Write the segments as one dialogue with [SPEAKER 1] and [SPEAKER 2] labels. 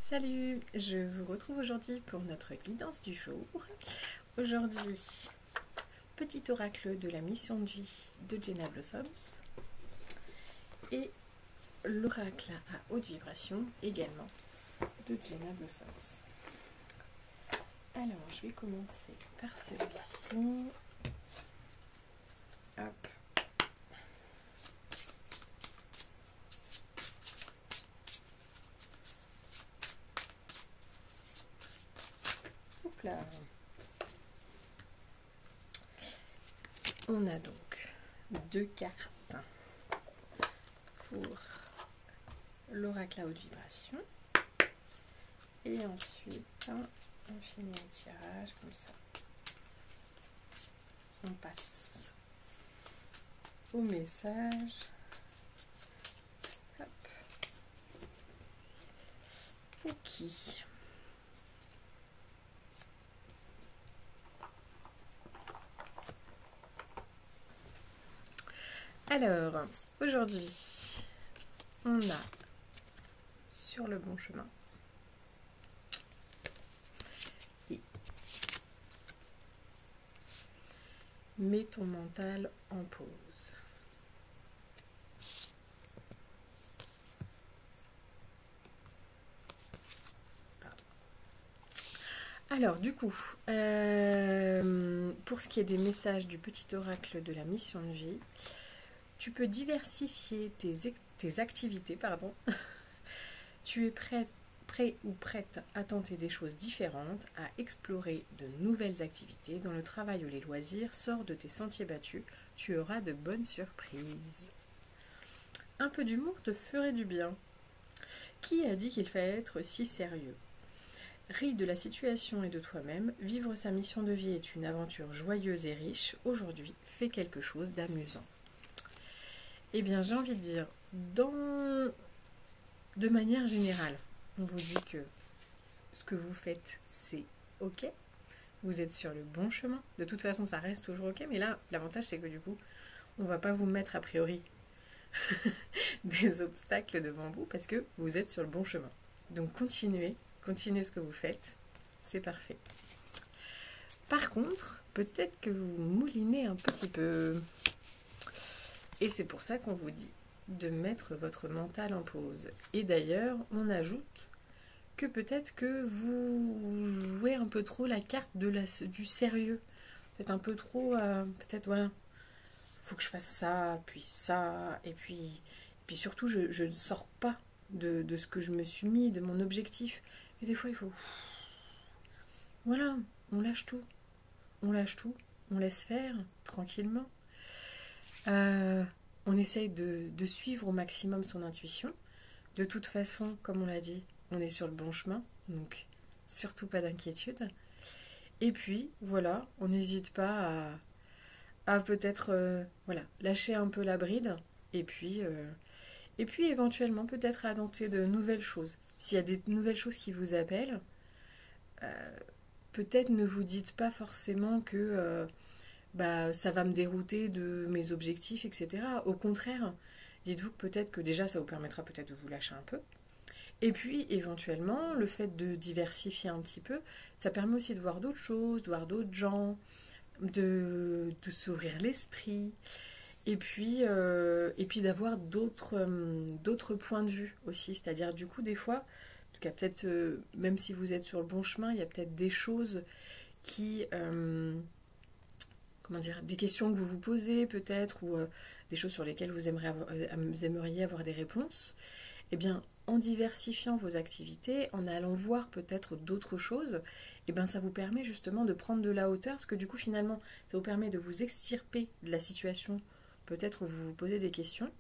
[SPEAKER 1] Salut, je vous retrouve aujourd'hui pour notre guidance du jour. Aujourd'hui, petit oracle de la mission de vie de Jenna Blossoms et l'oracle à haute vibration également de Jenna Blossoms. Alors, je vais commencer par celui-ci. Hop. Là. On a donc deux cartes pour l'oracle à haute vibration et ensuite on finit le tirage comme ça. On passe au message. Hop. Ok. Alors, aujourd'hui, on a sur le bon chemin et mets ton mental en pause. Pardon. Alors, du coup, pour ce qui est des messages du petit oracle de la mission de vie, tu peux diversifier tes activités, pardon. Tu es prêt ou prête à tenter des choses différentes, à explorer de nouvelles activités. Dans le travail ou les loisirs, sors de tes sentiers battus, tu auras de bonnes surprises. Un peu d'humour te ferait du bien. Qui a dit qu'il fallait être si sérieux ? Ris de la situation et de toi-même. Vivre sa mission de vie est une aventure joyeuse et riche. Aujourd'hui, fais quelque chose d'amusant. Eh bien, j'ai envie de dire, de manière générale, on vous dit que ce que vous faites, c'est ok. Vous êtes sur le bon chemin. De toute façon, ça reste toujours ok. Mais là, l'avantage, c'est que du coup, on ne va pas vous mettre a priori des obstacles devant vous parce que vous êtes sur le bon chemin. Donc, continuez ce que vous faites. C'est parfait. Par contre, peut-être que vous moulinez un petit peu. Et c'est pour ça qu'on vous dit de mettre votre mental en pause. Et d'ailleurs, on ajoute que peut-être que vous jouez un peu trop la carte du sérieux. Peut-être un peu trop, peut-être voilà, faut que je fasse ça, et puis surtout, je ne sors pas de ce que je me suis mis, de mon objectif. Et des fois, il faut... Voilà, on lâche tout. On laisse faire, tranquillement. On essaye de suivre au maximum son intuition. De toute façon, comme on l'a dit, on est sur le bon chemin, donc surtout pas d'inquiétude. Et puis, voilà, on n'hésite pas à peut-être lâcher un peu la bride, et puis éventuellement peut-être à tenter de nouvelles choses. S'il y a des nouvelles choses qui vous appellent, peut-être ne vous dites pas forcément que... ça va me dérouter de mes objectifs, etc. Au contraire, dites-vous que peut-être que déjà ça vous permettra peut-être de vous lâcher un peu. Et puis éventuellement, le fait de diversifier un petit peu, ça permet aussi de voir d'autres choses, de voir d'autres gens, de s'ouvrir l'esprit, et puis d'avoir d'autres points de vue aussi. C'est-à-dire du coup des fois, parce qu'il y a peut-être, même si vous êtes sur le bon chemin, il y a peut-être des choses qui... des questions que vous vous posez peut-être, ou des choses sur lesquelles vous aimeriez avoir des réponses. Eh bien, en diversifiant vos activités, en allant voir peut-être d'autres choses, eh bien, ça vous permet justement de prendre de la hauteur, parce que du coup, finalement, ça vous permet de vous extirper de la situation, peut-être où vous vous posez des questions,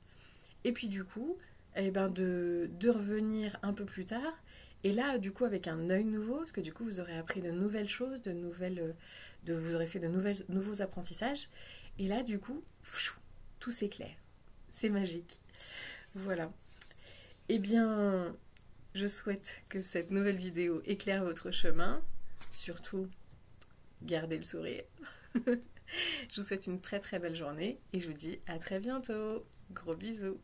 [SPEAKER 1] et puis du coup, eh bien, de revenir un peu plus tard, et là, du coup, avec un œil nouveau, parce que du coup, vous aurez appris de nouvelles choses, vous aurez fait de nouveaux apprentissages, et là, du coup, tout s'éclaire. C'est magique. Voilà. Eh bien, je souhaite que cette nouvelle vidéo éclaire votre chemin. Surtout, gardez le sourire. Je vous souhaite une très très belle journée et je vous dis à très bientôt. Gros bisous.